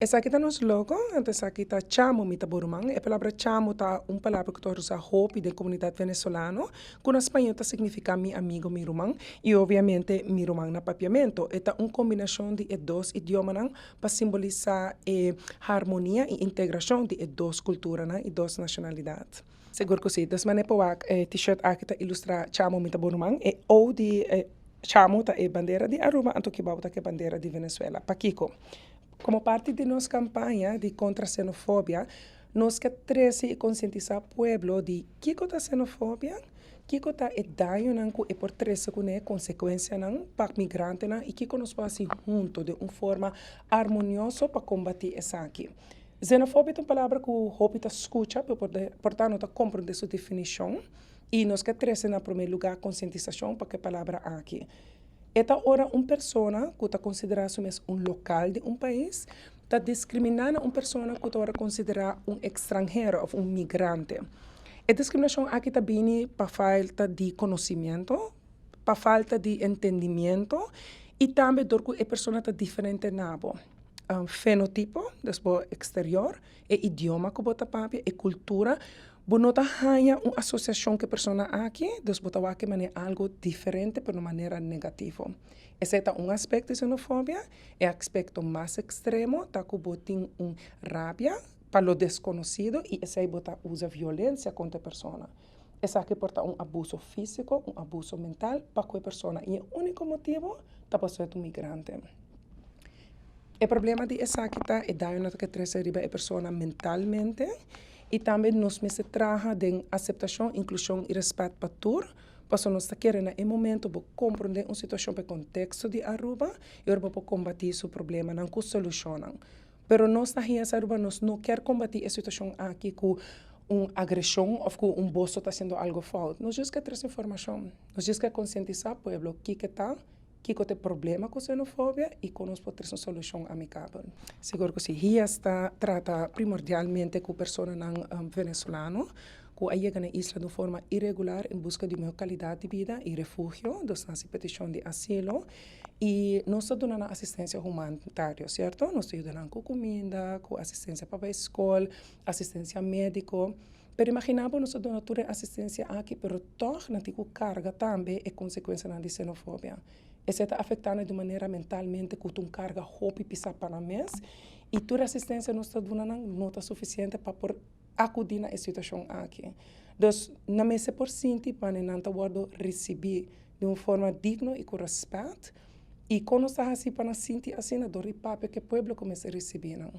Essa aqui tá nos logo, então essa aqui tá chamo mita burumang. A palavra chamo tá palavra que usa hope da comunidade venezuelana, que na espanhol tá significa mi amigo mi rumang, e obviamente mi rumang na papiamento. Esta combinação de dois idiomas para simbolizar harmonia e integração de duas culturas e duas nacionalidades. Seguro que sim. Das maneira t-shirt aqui tá ilustra chamo mita burumang, e ou de chamo tá bandeira de Aruba, anto que bauta que bandeira de Venezuela. Paquico. Como parte de nossa campanha de contra a xenofobia, nós queremos conscientizar o povo de que é a xenofobia, que é o dano que é por trás de consequências para migrantes e que nós podemos juntos de uma forma harmoniosa para combater isso aqui. Xenofobia é uma palavra que o Hope escuta, portanto, compreende sua definição. E nós queremos, em primeiro lugar, conscientização para que a palavra aqui. Esta hora, uma pessoa que está considerada um local de um país, está discriminando uma pessoa que está considerada um estrangeiro ou um migrante. A discriminação aqui está vindo para falta de conhecimento, para falta de entendimento e também porque a pessoa está diferente nabo. Fenotipo, después exterior, e idioma que bota papi, e cultura. Bonota hanya uma associação que a pessoa aqui, dus bota wake mane algo diferente por uma maneira negativa. Esse é um aspecto de xenofobia, é o aspecto mais extremo, tá que botin rabia para o desconhecido e esse aí bota usa violência contra a pessoa. Esse aqui porta um abuso físico, um abuso mental para a pessoa e o único motivo tá para ser um migrante. O problema de essa aqui é dar que recebe a pessoa mentalmente e também nós me se traga de aceitação, inclusão e respeito para tudo. Porque nós queremos em momento para compreender uma situação para o contexto de Aruba e para combater esse problema não com solução. Pero nós na Aruba nós não quer combater a situação aqui com uma agressão ou com boço está sendo algo falso. Nós just queremos informação. Nós just queremos conscientizar o povo que está que tem problema com xenofobia e que nós podemos ter uma solução amigável. Seguro que sim. Hier está trata primordialmente com pessoas venezolanas que chegam na isla de forma irregular em busca de melhor qualidade de vida e refúgio, dos petição de asilo. E nós estamos dando assistência humanitária, certo? Nós estamos dando com comida, com assistência para a escola, assistência médica. Pero imaginamos nós dando toda assistência aqui, pero toch não tem carga também é consequência da xenofobia. Isso está afetando de maneira mentalmente com uma carga hope pisar para mês e toda assistência nós estamos dando não está suficiente para acudir na situação aqui. Então, na mesa por sentir para não receber de uma forma digna e com respeito e quando está assim para sentir assim na dor e papo que o povo começa a receber não.